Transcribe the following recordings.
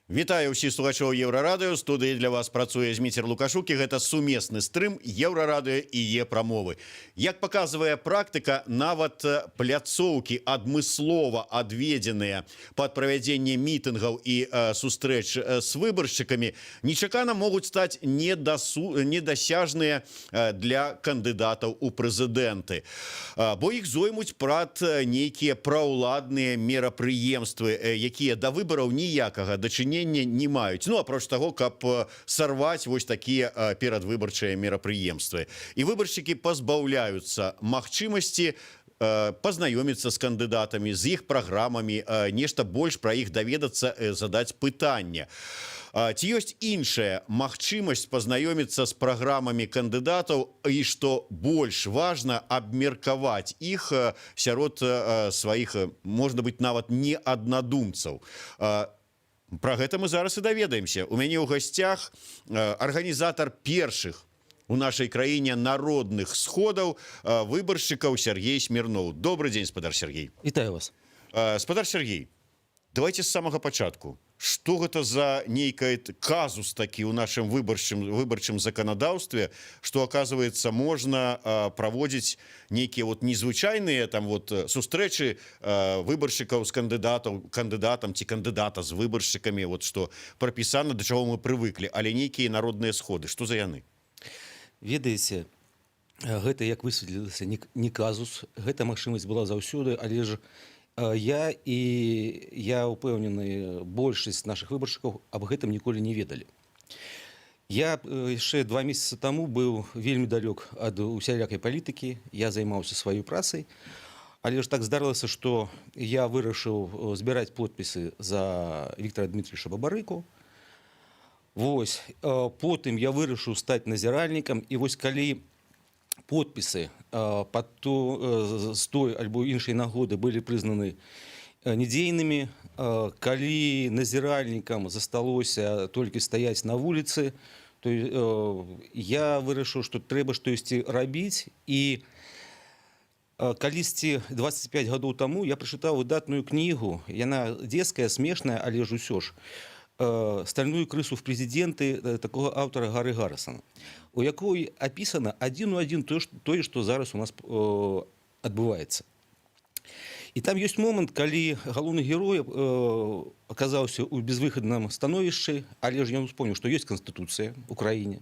Вітаю ўсіх слухачоў Еўрарадыё. Студыі для вас працуе Зміцер Лукашук, і гэта сумесны стрым Еўрарадыё і Е-прамовы. Як паказвае практыка, нават пляцоўкі адмыслова адведзеныя пад правядзенне мітынгаў і сустрэч з выбаршчыкамі нечакана могуць стаць недасяжныя для кандыдатаў у прэзідэнты. Бо іх зоймуць прад нейкія праўладныя мерапрыемствы, якія да выбараў ніякага дачынення не маюць. Ну, апроч таго, каб сарваць вось такія перадвыбарчыя мерапрыемствы. І выбаршчыкі пазбаўляюцца магчымасці пазнаёміцца з кандыдатамі, з іх праграмамі, нешта больш пра іх даведацца, задаць пытанне. Ці ёсць іншая магчымасць пазнаёміцца з праграмамі кандыдатаў і, што больш важна, абмеркаваць іх сярод сваіх, можна быць, нават не аднадумцаў. Пра гэта мы зараз і даведаемся. У мяне ў гасцях арганізатар першых у нашай краіне народных сходаў выбаршчыкаў Сергей Смірноў. Добрый дзень, спадар Сергей. Вітаю вас. Спадар Сергей, давайте з самага пачатку. Што гэта за нейкий казус такі ў нашым выбарчым заканадаўстве, што, оказывается, можна праводзіць нейкія незвычайныя сустрэчы выбаршчыкаў з кандыдатам ці кандыдата з выбаршчыкамі, што прапісана, да чаго мы прывыклі, але нейкія народныя сходы. Што за яны? Ведаеце, гэта, як высветлілася, не казус, гэта магчымасць была заўсёды, але ж я ўпэўнены, большасць нашых выбаршчыкаў аб гэтым ніколі не ведалі. Я яшчэ 2 месяцы таму быў вельмі далёк ад усялякай палітыкі, я займаўся сваёй працай, але ж так здарылася, што я вырашыў збіраць подпісы за Віктара Дмітрыевича Бабарыку. Вось, потым я вырашыў стаць назіральнікам, і вось калі подпісы з той альбо іншай нагоды былі прызнаны недзейнымі, калі назіральнікам засталося толькі стаяць на вуліцы, то я вырашыў, што трэба штосьці рабіць. І калісьці 25 гадоў таму я прачытаў выдатную кнігу, яна дзецкая, смешная, але ж усё ж, «Стальную крысу в президенты» такого автора Гары Гаррисона, у якой описано один у один тое, что зараз у нас адбываецца. І там ёсць момант, калі галоўны герой аказаўся ў безвыхадным становішчы, але ж ён успомніў, што ёсць Канстытуцыя ў краіне,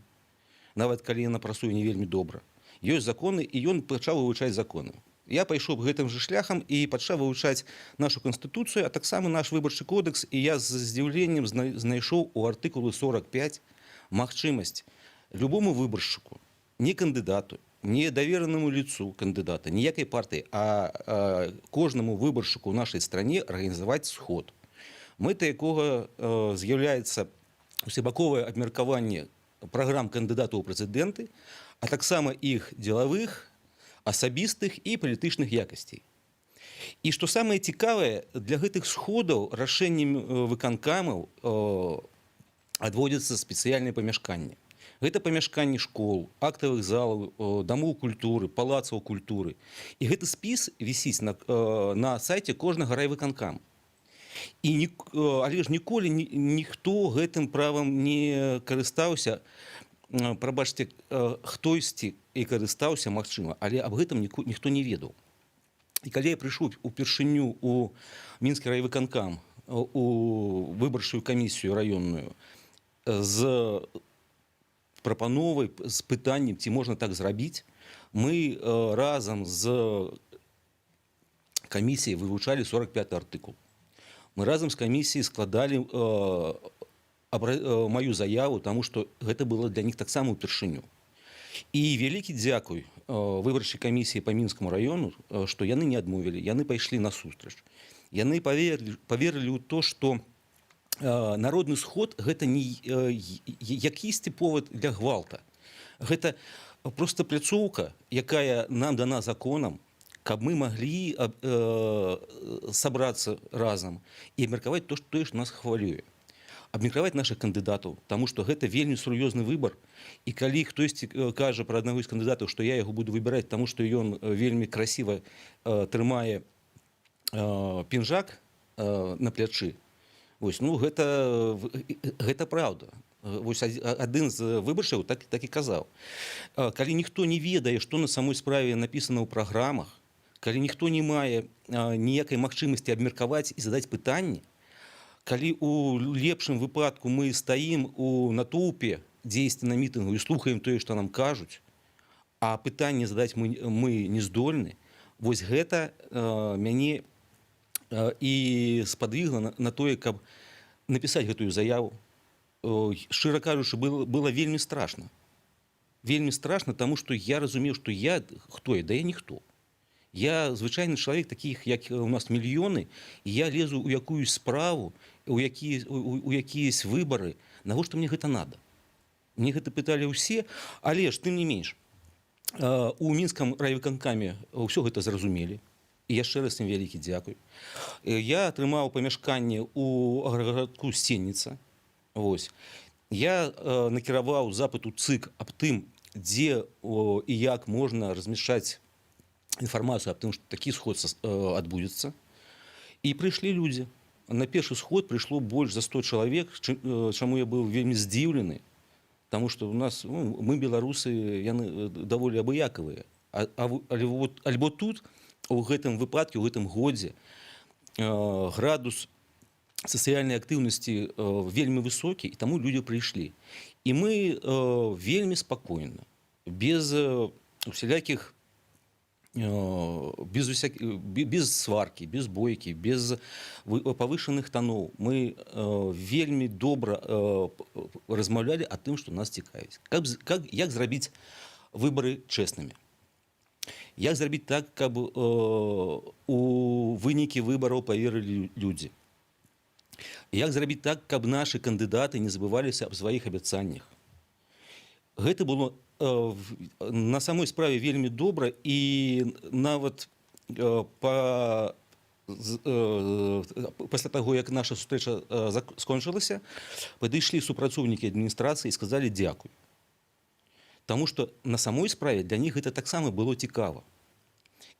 нават калі яна працуе не вельмі добра. Ёсць законы, і ён пачаў вывучаць законы. Я пайшоў гэтым же шляхам і пачаў вывучаць нашу Канстытуцыю, а таксама наш выбарчы кодекс, і я з здзіўленнем знайшоў у артыкулы 45 магчымасць любому выбаршчыку, не кандыдату, не даверанаму лицу кандыдата, ніякай партыі, а кожнаму выбаршчыку ў нашай стране арганізаваць сход. Мэтай якога з'яўляецца усебаковае абмеркаванне праграм кандыдатаў у прэзідэнты, а таксама іх дзелавых, асабістых і палітычных якасцей. І што самае цікавае, для гэтых сходаў рашэннем выканкамаў адводзяцца спецыяльныя памяшканні. Гэта памяшканні школ, актавых залаў, дамоў культуры, палацаў культуры. І гэты спіс вісіць на сайце кожнага райвыканкама. Але ж ніколі ніхто гэтым правам не карыстаўся. Прабачце, хтосьці і карыстаўся, магчыма, але аб гэтым ніхто не ведаў. І калі я прыйшоў упершыню у Мінскі райвыканкам, у выбарчую камісію раённую з прапановай, з пытаннем, ці можна так зрабіць, мы разам з камісіяй вывучалі 45-й артыкул. Мы разам з камісіяй складалі маю заяву, таму што гэта было для них таксама ўпершыню. І вялікі дзякуй выбарчай камісіі па Мінскаму раёну, што яны не адмовілі, яны пайшлі насустрач. Яны паверылі ў то, што народны сход гэта не якісьці повод для гвалта. Гэта проста пляцоўка, якая нам дана законам, каб мы маглі сабрацца разам і абмеркаваць тое, што нас хвалюе. Абмеркаваць наших кандыдатаў, таму што гэта вельмі сур'ёзны выбар. І калі хтосьці кажа пра аднаго з кандыдатаў, што я яго буду выбіраць, таму што ён вельмі красіва трымае пінжак на плячы, Вось, ну гэта праўда. Вось адзін з выбаршчыкаў так і казаў. Калі ніхто не ведае, што на самой справе напісана ў праграмах, калі ніхто не мае ніякай магчымасці абмеркаваць і задаць пытанні, калі у лепшым выпадку мы стаім у натоўпе дзесьці на мітынгу і слухаем тое, што нам кажуць, а пытанне задаць мы не здольны, вось гэта мяне і спадвігла на тое, каб напісаць гэтую заяву. Шчыра кажучы, было вельмі страшна. Вельмі страшна, таму што я разумеў, што хто я? Да я ніхто. Я звычайны чалавек, такіх, як у нас мільёны, і я лезу ў якуюсь справу, у якіясь выбары. Навошта мне гэта надо? Мне гэта пыталі ўсе, але ж, тым не менш, у мінскам райвыканкаме ўсё гэта зразумелі. І яшчэ раз ім вялікі дзякуй. Я атрымаў памяшканне ў аграгарадку Сенніца. Вось. Я накіраваў запыт у ЦИК аб тым, дзе і як можна размяшчаць інфармацыю аб тым, што такі сход адбудзецца. І прыйшлі людзі. На першы сход прыйшло больш за 100 чалавек, чаму я быў вельмі здзіўлены, таму што у нас мы, беларусы, яны даволі абыякавыя. Альбо тут, у гэтым выпадку, у гэтым годзе, градус сацыяльнай актыўнасці вельмі высокі, і таму людзі прыйшлі. І мы вельмі спакойна, без усялякіх, без сваркі, без бойкі, без павышаных тоноў. Мы вельмі добра размаўлялі аб тым, што нас цікавіць. Як зрабіць выбары чэснымі? Як зрабіць так, каб у вынікі выбараў паверылі людзі? Як зрабіць так, каб нашы кандыдаты не забываліся аб сваіх абяцаннях? Гэта было на самой справе вельмі добра, і нават пасля таго, як наша сустрэча скончылася, падышлі супрацоўнікі адміністрацыі і сказалі дзякуй. Таму што на самой справе для них гэта таксама было цікава.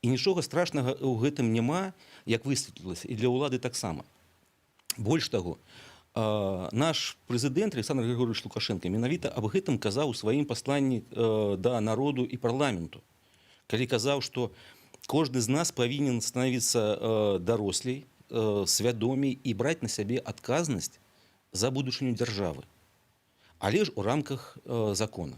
І нічога страшнага ў гэтым няма, як высветлілася, і для ўлады таксама. Больш таго, наш прэзідэнт Александр Григорьевич Лукашенко менавіта аб гэтым казаў у сваім пасланні да народу і парламенту, калі казаў, што кожны з нас павінен становіцца дарослей, свядомей і браць на сябе адказнасць за будучыню дзяржавы, але ж у рамках закона.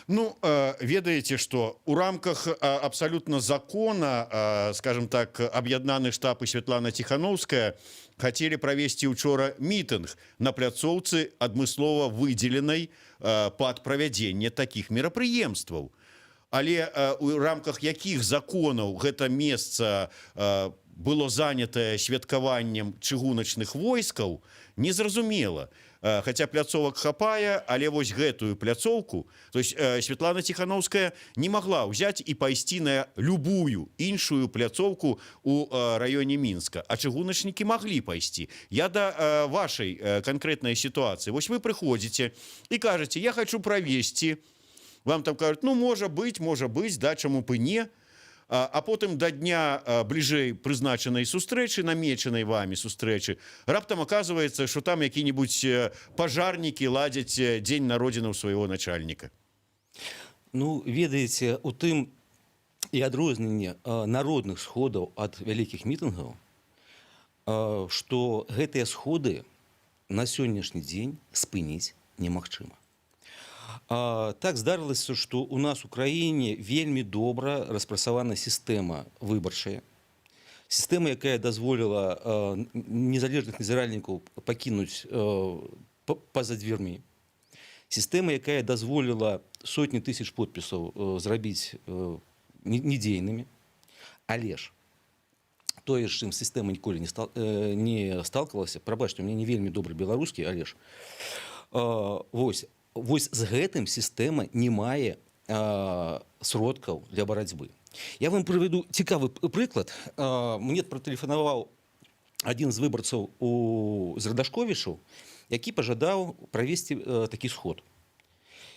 Ну, ведаеце, што у рамках абсалютна закона, скажем так, аб'яднаны штаб і Святлана Ціхановская хацелі правесці учора мітынг на пляцоўцы адмыслова выдзеленай пад правядзенне такіх мерапрыемстваў. Але у рамках якіх законаў гэта месца было занятае святкаваннем чыгуначных войскаў, незразумела. Хаця пляцовак хапае, але вось гэтую пляцоўку, то есть Святлана Ціхановская не магла ўзяць і пайсці на любую іншую пляцоўку у раёне Мінска, а чыгуначнікі маглі пайсці. Я да вашай канкрэтнай сітуацыі. Вось вы прыходзіце і кажаце, я хочу правесці. Вам там кажуць, ну, можа быць, да, чаму б і не. А потым да дня бліжэй прызначанай сустрэчы, намечанай вами сустрэчы, раптам аказваецца, што там які-небудзь пажарнікі ладзяць дзень народзінаў свайго начальніка. Ну, ведаеце, у тым і адрозненне народных сходаў ад вялікіх мітынгаў, што гэтыя сходы на сённяшні дзень спыніць немагчыма. Так здарылася, што у нас у краіне вельмі добра распрацавана сістэма выбарчая. Сістэма, якая дазволіла незалежных назіральнікаў пакінуць па-за дзвярмі. Сістэма, якая дазволіла сотні тысяч подпісаў зрабіць недзейнымі. Але ж тое, з чым сістэма ніколі не сталкивалася, прабачце, у мяне не вельмі добры беларускі, але ж вось з гэтым сістэма не мае сродкаў для барацьбы. Я вам прыведу цікавы прыклад. Мне пратэлефанаваў адзін з выбарцаў з Радашковічаў, які пажадаў правесці такі сход.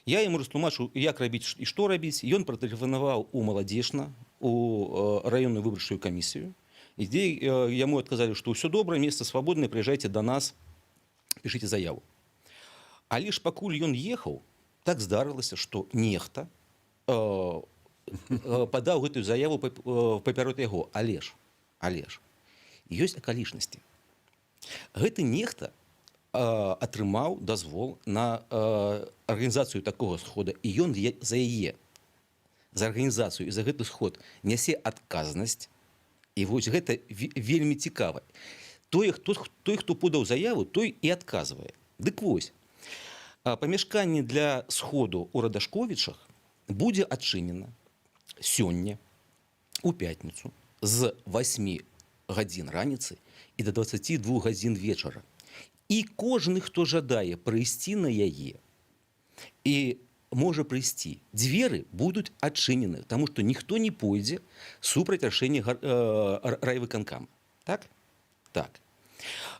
Я яму растлумачыў, як рабіць і што рабіць. Ён пратэлефанаваў у Маладзешна, у раённую выбарчую камісію. ідзе яму адказалі, што ўсё добра, месца свабоднае, прыязджайце да нас, пішыце заяву. Але ж пакуль ён ехаў, так здарылася, што нехта падаў гэтую заяву папярот яго. Але ж ёсць акалічнасці. Гэты нехта атрымаў дазвол на арганізацыю такога схода, і ён за яе, за арганізацыю і за гэты сход нясе адказнасць. І вось гэта вельмі цікава. Той, хто подаў заяву, той і адказвае. Дык вось, памяшканне для сходу ў Радашковічах будзе адчынена сёння, у пятніцу, з 8 гадзін раніцы і до 22 гадзін вечара. І кожны, хто жадае прыйсці на яе, і можа прыйсці, дзверы будуць адчынены, таму што ніхто не пойдзе супраць рашэння райвыканкама. Так? Так.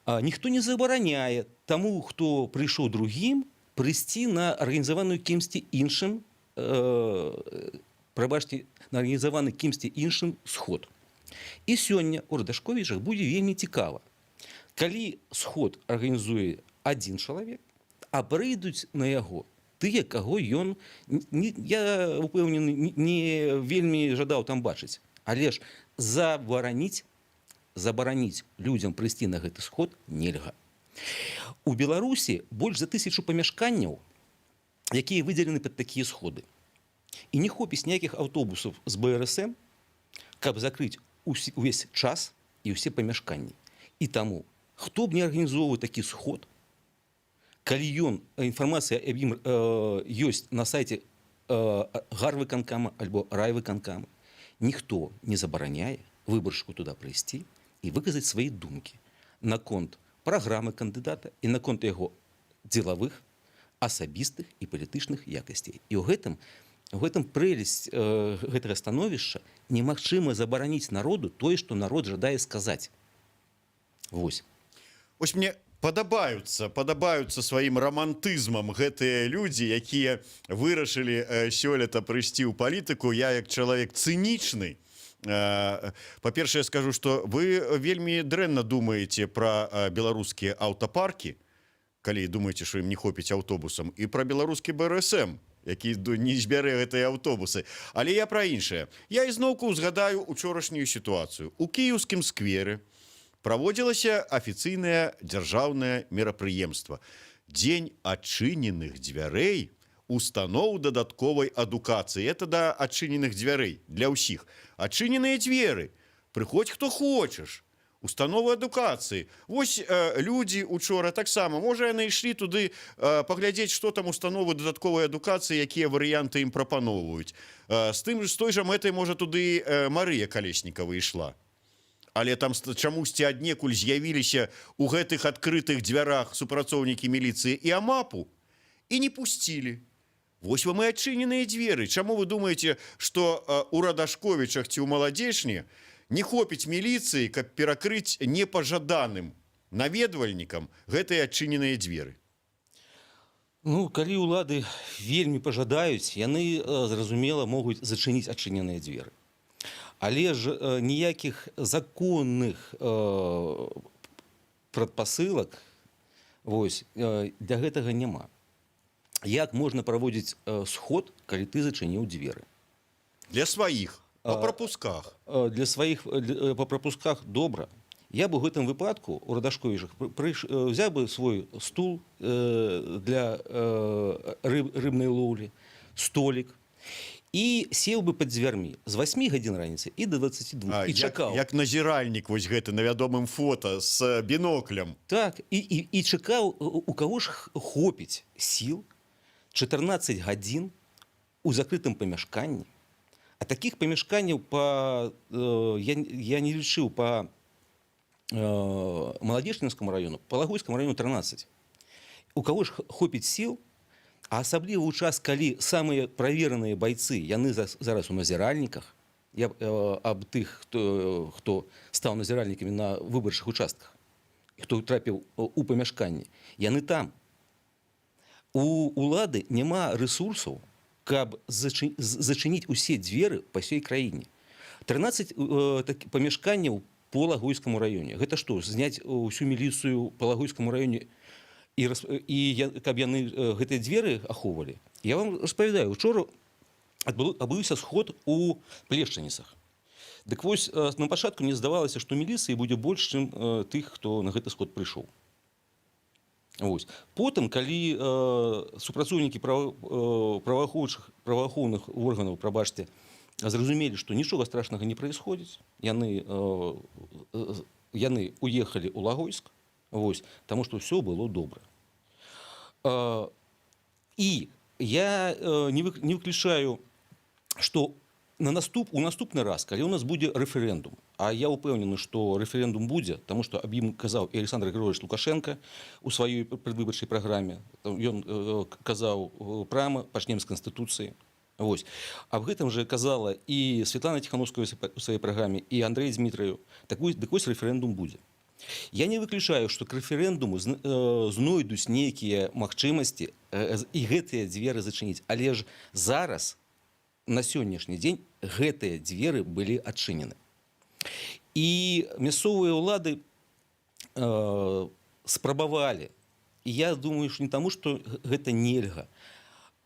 Ніхто не забараняе таму, хто прыйшоў другім, прыйсці на арганізаваную кімсьці іншым, на арганізаваны кімсьці іншым сход. І сёння ў Радашковічах будзе вельмі цікава. Калі сход арганізуе адзін чалавек, а прыйдуць на яго тыя, каго ён, я упэўнены, не вельмі жадаў там бачыць. Але ж забараніць людзям прыйсці на гэты сход нельга. У Беларусі больш за 1000 памяшканняў, якія выдзелены пад такія сходы. І не хопіць ніякіх аўтобусаў з БРСМ, каб закрыць увесь час і ўсе памяшканні. І таму, хто б не арганізоўваў такі сход, калі інфармацыя аб ім ёсць на сайце гарвыканкама альбо райвыканкама, ніхто не забараняе выбаршчыку туды прыйсці і выказаць свае думкі наконт праграмы кандыдата і наконт яго дзелавых, асабістых і палітычных якасцей. І ў гэтым прэлесць гэтага становішча немагчыма забараніць народу тое, што народ жадае сказаць. Вось. Вось мне падабаюцца сваім рамантызмам гэтыя людзі, якія вырашылі сёлета прыйсці ў палітыку. Я, як чалавек цынічны, па-першае, скажу, што вы вельмі дрэнна думаеце пра беларускія аўтапаркі, калі думаеце, што ім не хопіць аўтобусам, і пра беларускі БРСМ, які не збярэ гэтыя аўтобусы. Але я пра іншае. Я ізноўку узгадаю учорашнюю сітуацыю. У кіеўскім скверы праводзілася афіцыйнае дзяржаўнае мерапрыемства. Дзень адчыненых дзвярэй устаноў дадатковай адукацыі. Это да адчыненых дзвярэй для ўсіх. Адчыненыя дзверы. Прыходзь, хто хочаш. Установы адукацыі. Вось людзі учора таксама, можа, яны ішлі туды паглядзець, што там установы дадатковай адукацыі, якія варыянты ім прапаноўваюць. З той жа мэтай, можа, туды Марыя Калеснікава ішла. Але там чамусьці аднекуль з'явіліся ў гэтых адкрытых дзвярах супрацоўнікі міліцыі і АМАПу і не пусцілі. Вось вам і адчыненыя дзверы. Чаму вы думаеце, што у Радашковічах ці ў Маладзечні не хопіць міліцыі, каб перакрыць непажаданым наведвальнікам гэтыя адчыненыя дзверы? Ну, калі ўлады вельмі пажадаюць, яны, зразумела, могуць зачыніць адчыненыя дзверы. Але ж ніякіх законных прадпасылак для гэтага няма. Як можна праводзіць сход, калі ты зачыніў дзверы? Для сваіх, па прапусках. Для сваіх, па прапусках добра. Я бы ў гэтым выпадку у Радашковічах взяў бы свой стул для рыбнай лоўлі, столік, і сеў бы пад дзвярмі з 8 гадзін раніцы і до 22 і чакаў. Як назіральнік вось гэты на вядомым фота з біноклем. Так, і чакаў, у каго ж хопіць сіл 14 гадзін у закрытым памяшканні. А такіх памяшканняў я не лічыў па Маладзечнінскаму раёну, па Лагойскаму раёну 13. У каго ж хопіць сіл, а асабліва ў час, калі самыя правераныя байцы, яны зараз у назіральніках, аб тых, хто стаў назіральнікамі на выбарчых участках, хто трапіў у памяшканні, яны там. У улады няма рэсурсаў, каб зачыніць усе дзверы па ўсёй краіне. 13 памяшканняў по Лагойскому районе. Это что, снять всю милицию по Лагойскому районе и каб яны гэтыя дзверы ахоўвалі? Я вам распавядаю, учора адбыўся сход у Плешчаніцах. Дык вось, на пачатку мне здавалася, што міліцыі будзе больш, чым тых, хто на гэты сход прыйшоў. Вось. Потым, калі супрацоўнікі праваахоўных органаў, прабачце, зразумелі, што нічога страшнага не праисходзіць, яны уехалі ў Лагойск, вось, таму што ўсё было добра. І я не выключаю, што у наступны раз, калі у нас будзе рэферэндум, а я ўпэўнены, што рэферэндум будзе, таму што аб ім казаў і Александр Григорьевич Лукашенко у сваёй прадвыбарчай праграме. Ён казаў пряма, пачнем з Канстытуцыі. Вось. Аб гэтым жа казала і Светлана Тихановская у сваёй праграме, і Андрэй Дзмітрыеў. Дык вось рэферэндум будзе. Я не выключаю, што к рэферэндуму знойдуць нейкія магчымасці і гэтыя дзверы зачыніць. Але ж зараз, на сённяшні дзень, гэтыя дзверы былі адчынены. І мясцовыя ўлады спрабавалі. І я думаю, што не таму, што гэта нельга,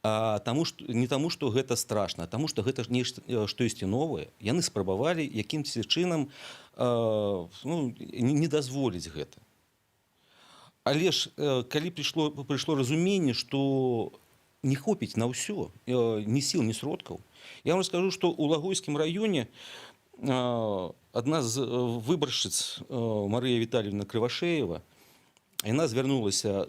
а не таму, што гэта страшна, а таму, што гэта штосьці новае. Яны спрабавалі якімся чынам не дазволіць гэта. Але ж, калі прыйшло разуменне, што не хопіць на ўсё, ні сіл, ні сродкаў, я вам скажу, што ў Лагойскім раёне адна з выбаршчыц, Марыя Віталіевна Крывашеева, яна звярнулася,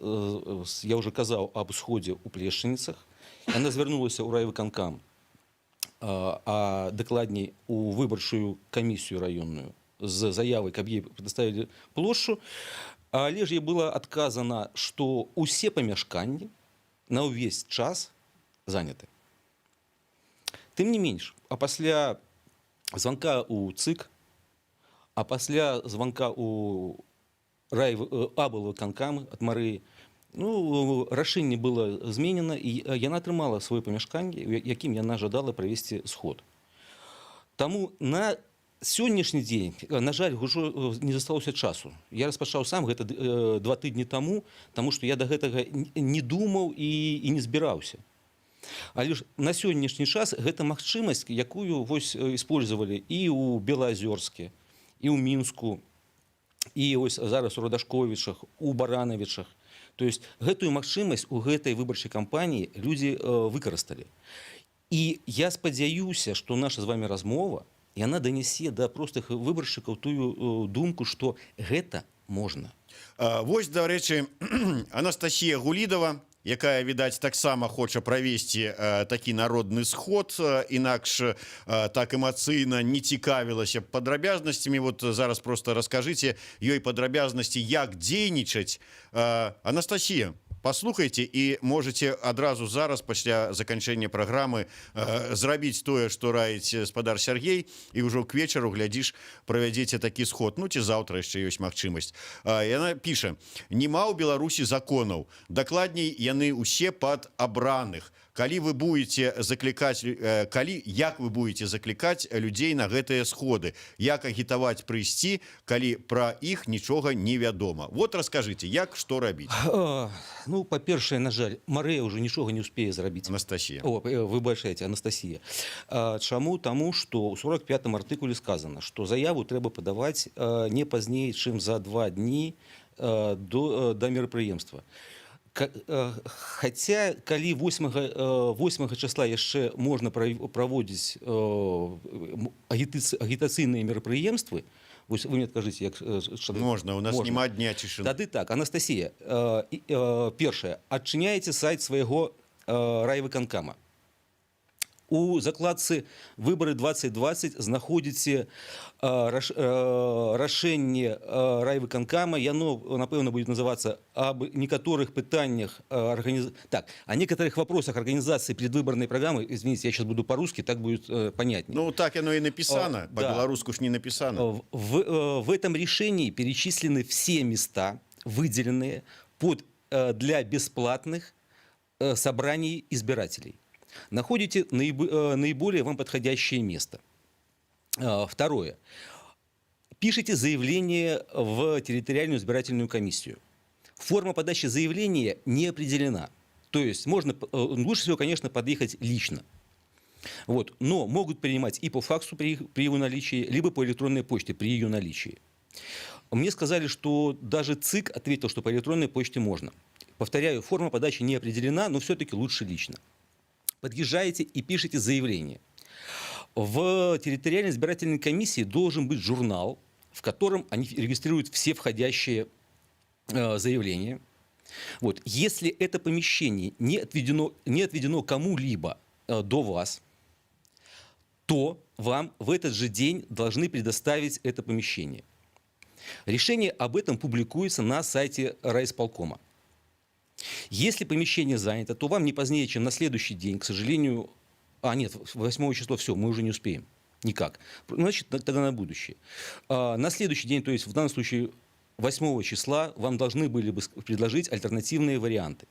я ўжо казаў аб сходзе ў Плешчаніцах, яна звярнулася ў райвыканкам, а дакладней у выбарчую камісію раённую з заявай, каб ей прадставілі плошчу, але ж ей было адказана, што ўсе памяшканні на ўвесь час заняты. Тым не менш, а пасля званка ў ЦИК, а пасля званка ў аблвыканкам ад Марыі, рашэнне было зменена, і яна атрымала сваё памяшканне, якім яна жадала правесці сход. Таму на сённяшні дзень, на жаль, ўжо не засталося часу. Я распачаў сам гэта 2 тыдні таму, таму што я да гэтага не думаў і не збіраўся. Але ж на сённяшні час гэта магчымасць, якую вось использовали і ў Белаазёрске, і ў Мінску, і ось зараз у Радашковічах, у Баранавічах. То есть гэтую магчымасць у гэтай выбарчай кампаніі людзі выкарысталі. І я спадзяюся, што наша з вами размова, яна данясе да простых выбаршчыкаў тую думку, што гэта можна. Вось, дарэчы, Анастасія Гулідова, якая, відаць, таксама хоча правесці такі народны сход, інакш так эмацыйна не цікавілася падрабязнасцямі. Вот зараз просто раскажыце ёй падрабязнасці, як дзейнічаць. Анастасія, паслухайце і можете адразу зараз, пасля заканчэння праграмы, зрабіць тое, што раіць спадар Сергей, і ўжо к вечару, глядзіш, правядзеце такі сход. Ну, ці заўтра яшчэ ёсць магчымасць. Яна піша: «Нема ў Беларусі законаў. Дакладней, яны ўсе пад абраных. Як вы будете заклікаць людзей на гэтыя сходы? Як агітаваць прыйсці, калі пра іх нічога не вядома? Вот раскажыце, як, што рабіць?» Ну, па-першае, на жаль, Марыя ўжо нічога не ўспее зрабіць. Анастасія. Выбачайце, Анастасія. Чаму? Таму, што ў 45-м артыкуле сказана, што заяву трэба падаваць не пазней, чым за 2 дні да мерапрыемства. Хаця, калі 8 числа яшчэ можна праводзіць агітацыйныя мерапрыемствы, вось вы мне адкажыце, як... Можна, у нас няма дня цішыны. Тады так, Анастасія, першае, адчыняеце сайт свайго райвыканкама. У закладцы «Выборы 2020» знаходзіце рашэнне райвыканкама. Яно, напэўна, будет называться об некоторых пытаннях, о некоторых вопросах организации предвыборной программы. Извините, я сейчас буду по-русски, так будет понятнее. Ну, так оно и написано. По-белорусски уж не написано. В этом решении перечислены все места, выделенные для бесплатных собраний избирателей. Находите наиболее вам подходящее место. Второе. Пишите заявление в территориальную избирательную комиссию. Форма подачи заявления не определена. То есть можно, лучше всего, конечно, подъехать лично. Вот. Но могут принимать и по факсу при его наличии, либо по электронной почте при ее наличии. Мне сказали, что даже ЦИК ответил, что по электронной почте можно. Повторяю, форма подачи не определена, но все-таки лучше лично. Подъезжаете и пишете заявление. В территориальной избирательной комиссии должен быть журнал, в котором они регистрируют все входящие заявления. Вот. Если это помещение не отведено кому-либо до вас, то вам в этот же день должны предоставить это помещение. Решение об этом публикуется на сайте райисполкома. Если помещение занято, то вам не позднее, чем на следующий день, к сожалению... нет, 8 числа все, мы уже не успеем. Никак. Значит, тогда на будущее. На следующий день, то есть в данном случае 8 числа, вам должны были бы предложить альтернативные варианты.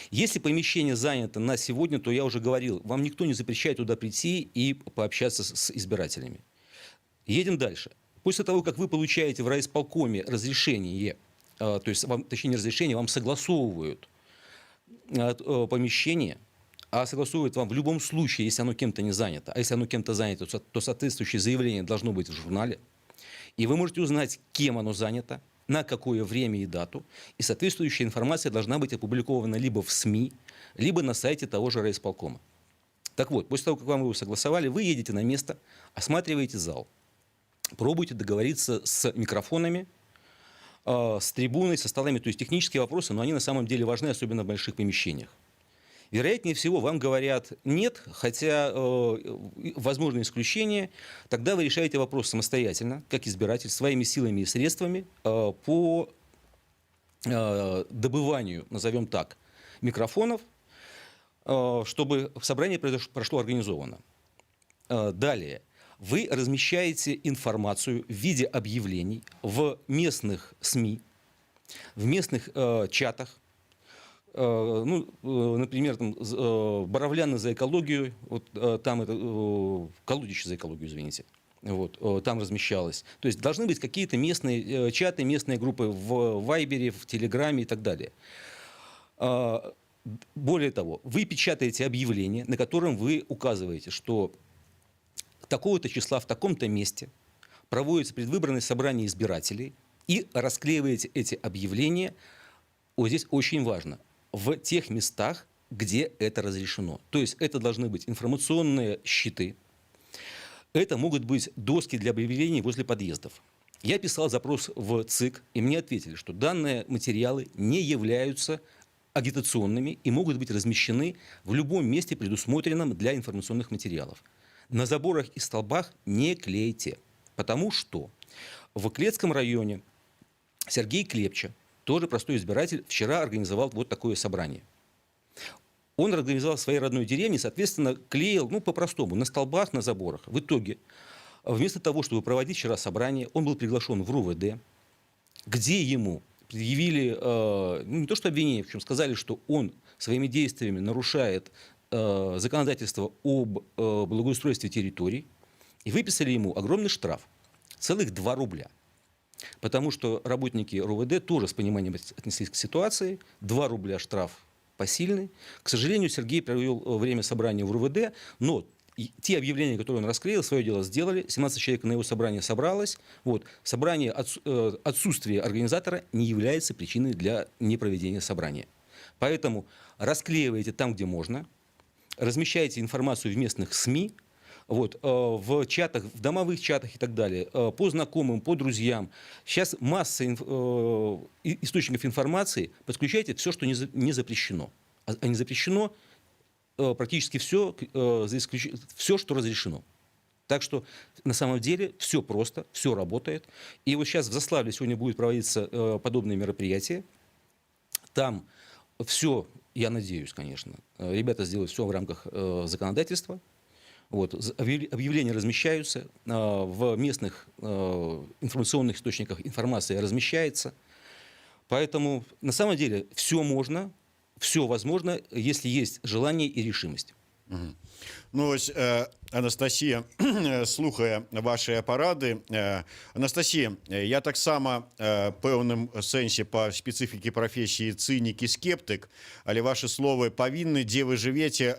Если помещение занято на сегодня, то я уже говорил, вам никто не запрещает туда прийти и пообщаться с избирателями. Едем дальше. После того, как вы получаете в райисполкоме разрешение, то есть, точнее, не разрешение, вам согласовывают помещение, а согласовывают вам в любом случае, если оно кем-то не занято. А если оно кем-то занято, то соответствующее заявление должно быть в журнале. И вы можете узнать, кем оно занято, на какое время и дату. И соответствующая информация должна быть опубликована либо в СМИ, либо на сайте того же райисполкома. Так вот, после того, как вам его согласовали, вы едете на место, осматриваете зал. Пробуйте договориться с микрофонами, с трибуной, со столами. То есть технические вопросы, но они на самом деле важны, особенно в больших помещениях. Вероятнее всего, вам говорят «нет», хотя возможно исключение. Тогда вы решаете вопрос самостоятельно, как избиратель, своими силами и средствами по добыванию, назовем так, микрофонов, чтобы собрание прошло организованно. Далее. Вы размещаете информацию в виде объявлений в местных СМИ, в местных чатах. Например, там, Боровляны за экологию, вот, там это, Колодище за экологию, извините, вот, там размещалось. То есть должны быть какие-то местные чаты, местные группы в Вайбере, в Телеграме и так далее. Более того, вы печатаете объявление, на котором вы указываете, что такого-то числа в таком-то месте проводится предвыборное собрание избирателей, и расклеиваете эти объявления, вот здесь очень важно, в тех местах, где это разрешено. То есть это должны быть информационные щиты, это могут быть доски для объявлений возле подъездов. Я писал запрос в ЦИК, и мне ответили, что данные материалы не являются агитационными и могут быть размещены в любом месте, предусмотренном для информационных материалов. На заборах и столбах не клейте, потому что в Клецком районе Сергей Клепча, тоже простой избиратель, вчера организовал вот такое собрание. Он организовал в своей родной деревне, соответственно, клеил, по-простому, на столбах, на заборах. В итоге, вместо того, чтобы проводить вчера собрание, он был приглашен в РУВД, где ему предъявили, не то что обвинение, причем сказали, что он своими действиями нарушает законодательство об благоустройстве территорий, и выписали ему огромный штраф, целых 2 рубля. Потому что работники РУВД тоже с пониманием отнеслись к ситуации. 2 рубля штраф посильный. К сожалению, Сергей провел время собрания в РУВД, но те объявления, которые он расклеил, свое дело сделали. 17 человек на его собрание собралось. Вот. Отсутствие организатора не является причиной для непроведения собрания. Поэтому расклеивайте там, где можно. Размещайте информацию в местных СМИ, вот, в чатах, в домовых чатах и так далее, по знакомым, по друзьям. Сейчас масса источников информации. Подключайте все, что не запрещено. А не запрещено практически все, все, что разрешено. Так что на самом деле все просто, все работает. И вот сейчас в Заславле сегодня будет проводиться подобные мероприятия. Там все, я надеюсь, конечно, ребята сделают все в рамках законодательства. Вот, объявления размещаются, в местных информационных источниках информация размещается. Поэтому на самом деле все можно, все возможно, если есть желание и решимость. Ну, ось, Анастасія слухає ваші парады. Анастасія, я таксама пэўным сэнсе па спецыфікі прафесіі цынік і скептык, але ваши словы павінны, дзе вы жывеце,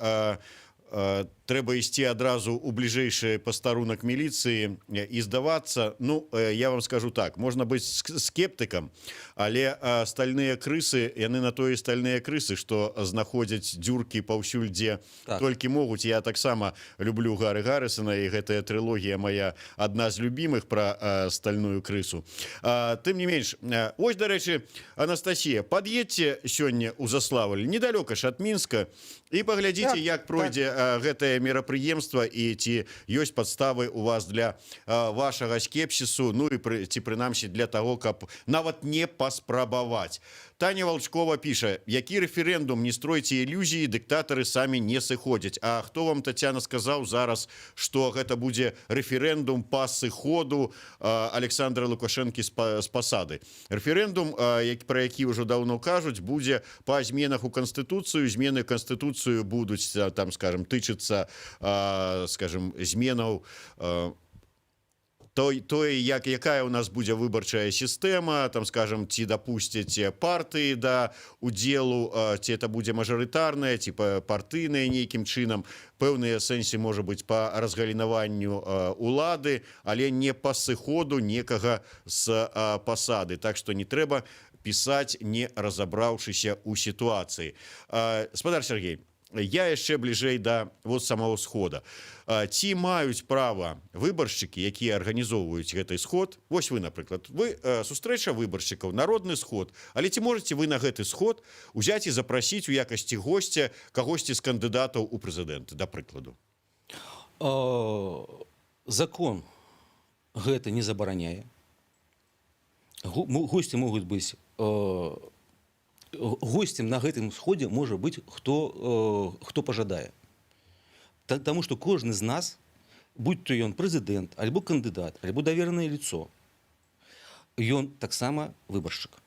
трэба ісці адразу ў бліжэйшы пастарунак міліцыі і здавацца. Ну, я вам скажу так, можна быць скептыкам, але стальныя крысы, яны на тое стальныя крысы, што знаходзяць дзюркі паўсюль, дзе толькі могуць. Я таксама люблю Гары Гаррисона, і гэтая трылогія моя адна з любімых пра стальную крысу. Тым не менш, ось, дарэчы, Анастасія, пад'едьце сёння ў Заславль, недалёка ж ад Мінска, і паглядзіце, як пройдзе гэтае мерапрыемства і ці ёсць падставы у вас для вашага скепсісу, ну і ці прынамсі для таго, каб нават не паспрабаваць. Таня Волчкова піша: які рэферэндум, не стройце ілюзіі, дыктатары самі не сыходзяць. А хто вам, Тацяна, сказаў зараз, што гэта будзе рэферэндум па сыходу Александра Лукашэнкі з пасады? Рэферэндум, пра які ўжо даўно кажуць, будзе па зменах у Канстытуцыю. Змены ў Канстытуцыю будуць, там, скажем, тычыцца, скажем, зменаў тое, якая у нас будзе выбарчая сістэма, там, скажем, ці дапусцяць партыі да удзелу, ці это будзе мажарытарная, ці партыйная нейкім чынам. Пэўныя сэнсе, можа быць, па разгалінаванню улады, але не па сыходу некага з пасады. Так што не трэба пісаць, не разабраўшыся ў сітуацыі. Спадар Сергей, я яшчэ бліжэй да вот самого схода. Ці маюць права выбаршчыкі, якія арганізоўваюць гэты сход? Вось вы, напрыклад, вы сустрэча выбаршчыкаў, народны сход, але ці можаце вы на гэты сход узяць і запрасіць у якасці госця кагосьці з кандыдатаў у прэзідэнты, да прыкладу? Закон гэта не забараняе. Госці могуць быць гостем на гэтым сходзе можа быць хто пажадае. Таму што кожны з нас, будь то ён прэзідэнт, альбо кандыдат, альбо даверанае лицо, ён таксама выбаршчык.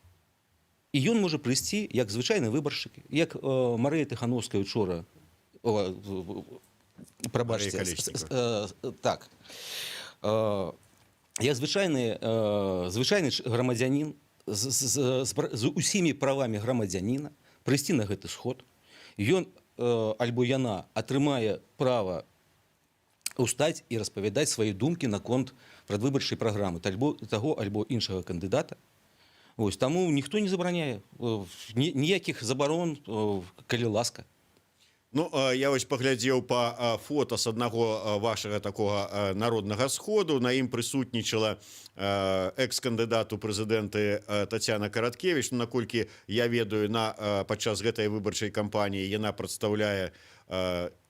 І ён можа прыйсці як звычайны выбаршчык, як Марыя Тыхановская учора, прабачце, так, як звычайны грамадзянін, з усімі правамі грамадзяніна прыйсці на гэты сход, ён альбо яна атрымае права ўстаць і распавядаць свае думкі наконт прадвыбарчай праграмы таго альбо іншага кандыдата. Ось, таму ніхто не забараняе, ніякіх забарон, калі ласка. Ну, я вось паглядзеў па фота з аднаго вашага такога народнага сходу. На ім прысутнічала экс-кандыдат у прэзідэнты Тацяна Караткевіч. Ну, наколькі я ведаю, падчас гэтай выбарчай кампаніі яна прадстаўляе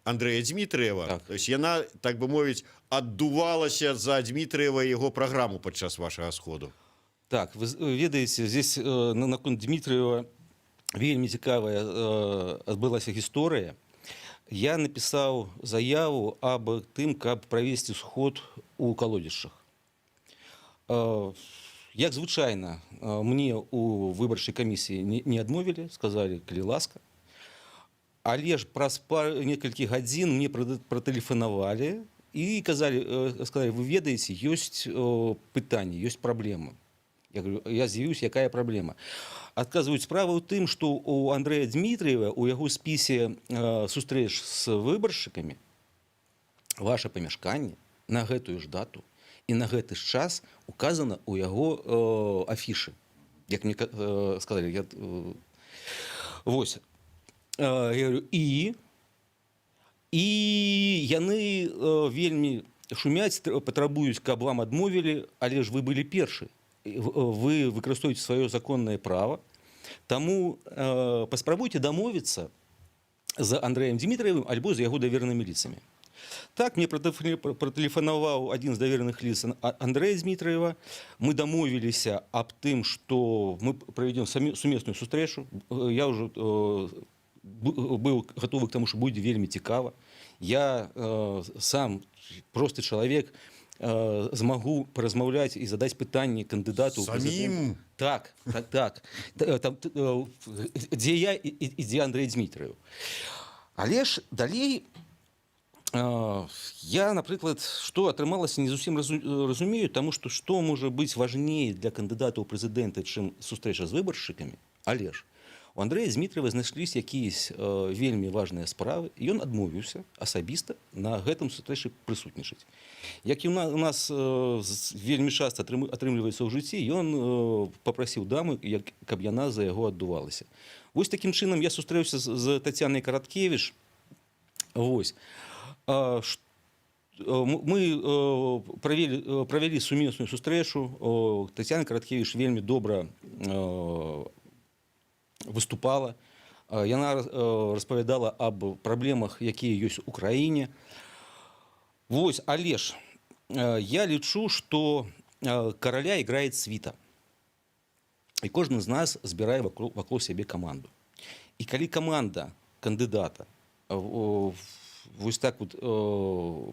Андрэя Дмітрыева. Так. То есть яна, так бы мовіць, аддувалася за Дмітрыева і яго праграму падчас вашага сходу. Так, вы ведаеце, здесь наконт Дмітрыева вельмі цікавая адбылася гісторыя. Я напісаў заяву аб тым, каб правесці сход у калодзішчах. Як звычайна, мне у выбарчай камісіі не адмовілі, сказалі, калі ласка. Але ж праз некалькі гадзін мне пратэлефанавалі і сказалі, вы ведаеце, ёсць пытанне, ёсць праблема. Я говорю, я з'явіўся, якая праблема? Адказваюць, справа ў тым, што у Андрэя Дмітрыева у яго спісе сустрэч з выбаршчыкамі ваше памяшканне на гэтую ж дату і на гэты ж час указана ў яго афішы. Як мне сказалі, вось. Я говорю, і яны вельмі шумяць, патрабуюць, каб вам адмовілі, але ж вы былі першы. Вы выкарыстоўваеце сваё законнае права, таму паспрабуйце дамовіцца з Андрэем Дмітрыевым альбо з яго даверанымі лицамі. Так, мне пратэлефанаваў адзін з давераных лиц Андрэя Дмітрыева. Мы дамовіліся аб тым, што мы правядзём сумесную сустрэчу. Я ўжо быў гатовы к таму, што будзе вельмі цікава. Я сам просты чалавек, змагу паразмаўляць і задаць пытанні кандыдату. Самім? Так. Дзе я і дзе Андрэй Дмітрыеў. Але ж далей Я, наприклад, што атрымалася, не зусім разумею, таму што можа быць важней для кандыдата ў прэзідэнты, чым сустрэча з выбаршчыкамі, але ж у Андрэя Змітрыева знайшліся якісь вельмі важныя справы, і ён адмовіўся асабіста на гэтым сустрэчы прысутнічаць. Як і у нас вельмі часта атрымліваецца ў жыцці, ён папрасіў даму, каб яна за яго аддувалася. Вось такім чынам я сустрэўся з Тацянай Караткевіч. Вось. Мы правялі сумесную сустрэчу. Тацяна Караткевіч вельмі добра выступала. Яна распавядала аб праблемах, якія ёсць у краіне. Вось, але ж я лічу, што караля іграе світа. І кожны з нас збірае вакол сябе каманду. І калі каманда кандыдата вось так вот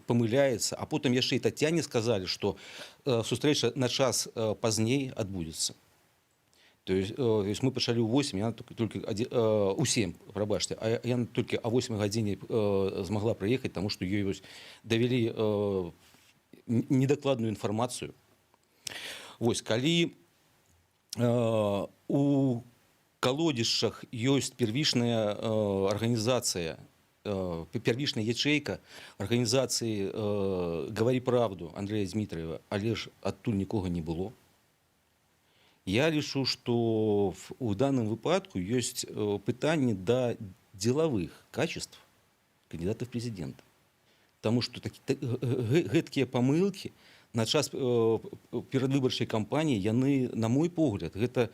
памыляецца, а потым яшчэ і Тацяне сказалі, што сустрэча на час пазней адбудзецца. То есть мы пачалі ў 8, яна толькі у 7, прабачце, а яна толькі о 8 гадзіне змагла прыехаць, таму што ёй давялі недакладную інфармацыю. Вось, калі у калодзішчах ёсць первічная арганізацыя, первічная ячэйка арганізацыі «Говори правду» Андрэя Змітрыева, але ж адтуль нікога не было. Я лічу, што у данным выпадку ёсць пытанне да дзелавых качеств кандидата в президенты. Таму што гэткія памылкі на час перадвыбарчай кампаніі, яны, на мой погляд, гэта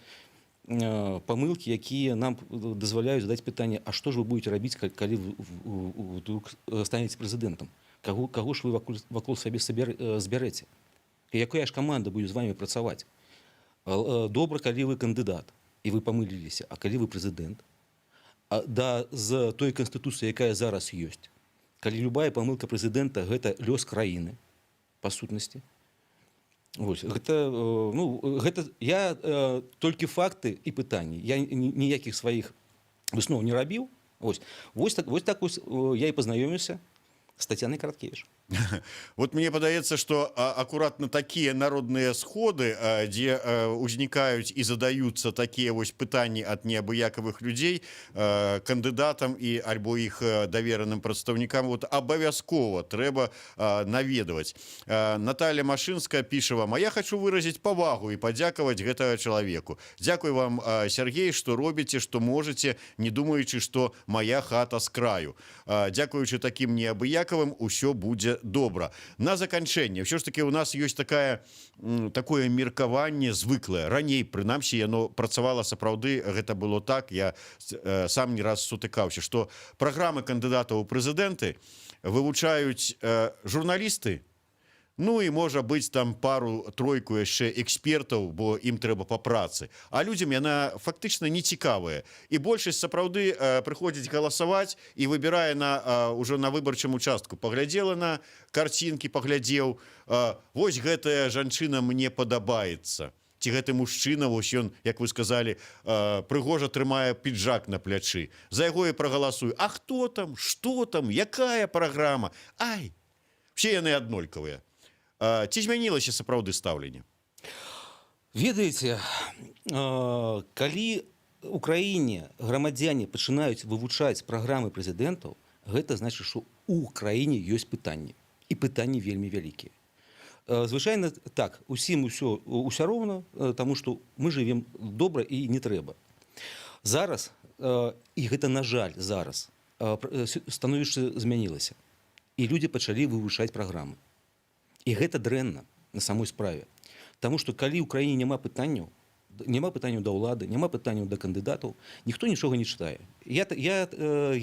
памылкі, якія нам дазваляюць задаць пытанне, а што ж вы будете рабіць, калі вы станеце прэзідэнтам? Каго ж вы вакол сабе збярэце? Якая ж каманда будзе з вами працаваць? Добра, калі вы кандыдат, і вы памыліліся, а калі вы прэзідэнт, з той канстытуцыі, якая зараз ёсць, калі любая памылка прэзідэнта – гэта лёс краіны, па сутнасці. Вось, гэта я толькі факты і пытанні. Я ніякіх сваіх высноў не рабіў. Вось так я і пазнаёміўся з Тацянай Караткевіч. Вот мне падаецца, што акуратна такія народныя сходы, дзе ўзнікаюць і задаюцца такія вось пытанні ад неабыякавых людзей кандыдатам і альбо іх давераным прадстаўнікам, вот абавязкова трэба наведваць. Наталья Машынская піша вам: «А я хочу выразіць павагу і падзякаваць гэтага чалавеку. Дзякуй вам, Сергей, што робіце, што можаце, не думаючы, што моя хата з краю. Дзякуючы такім неабыякавым усё будзе добра». На заканчэнне, ўсё ж таки у нас ёсць такое меркаванне звыклае. Раней, прынамсі, яно працавала сапраўды, гэта было так, я сам не раз сутыкаўся, што праграмы кандыдатаў у прэзідэнты вывучаюць журналісты, ну і можа быць там пару-тройку яшчэ экспертаў, бо ім трэба па працы. А людзям яна фактычна не цікавая. І большасць сапраўды прыходзіць галасаваць і выбірае ўжо на выбарчым участку. Паглядзела на карцінкі, паглядзеў, вось гэтая жанчына мне падабаецца. Ці гэты мужчына, вось ён, як вы сказалі, прыгожа трымае піджак на плячы. За яго і прагаласую. А хто там? Што там? Якая праграма? Ай! Все яны аднолькавыя. Ці змянілася сапраўды стаўленне? Ведаеце, калі ў краіне грамадзяне пачынаюць вывучаць праграмы прэзідэнтаў, гэта значыць, што ў краіне ёсць пытанні. І пытанні вельмі вялікія. Звычайна так, усім усё роўна, таму што мы жывем добра і не трэба. Зараз, і гэта на жаль зараз, становішча змянілася. І людзі пачалі вывучаць праграмы. І гэта дрэнна на самой справе. Таму што калі ў краіне няма пытанняў да ўлады, няма пытанняў да кандыдатаў, ніхто нічога не чытае. Я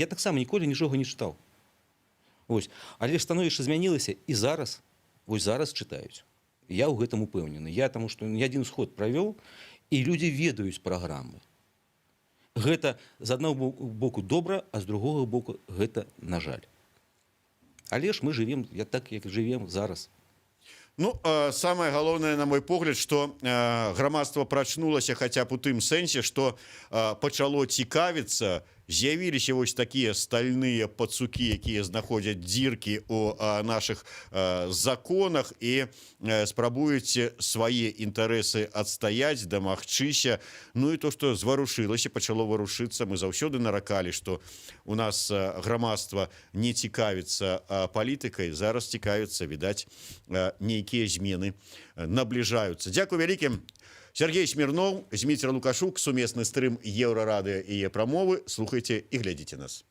таксама ніколі нічога не чытаў. Вось. Але становішча змянілася, і зараз чытаюць. Я ў гэтым упэўнены. Таму што не адзін сход правёў, і людзі ведаюць праграмы. Гэта з аднаго боку добра, а з другога боку гэта на жаль. Але ж мы жывем так, як жывем зараз. Ну, самае галоўнае, на мой погляд, што грамадства прачнулася хаця б у тым сэнсе, што пачало цікавіцца з'явіліся вось такія стальныя пацукі, якія знаходзяць дзіркі у нашых законах і спрабуюць свае інтарэсы адстаяць, дамагчыся. Ну і то, што зварушылася, пачало варушыцца. Мы заўсёды наракалі, што у нас грамадства не цікавіцца палітыкай, зараз цікавіцца, відаць, нейкія змены набліжаюцца. Дзякуй вялікім. Сергей Смірноў, Зміцер Лукашук, сумесны стрым Еўрарадыё і Е-прамовы. Слухайце і глядзіце нас.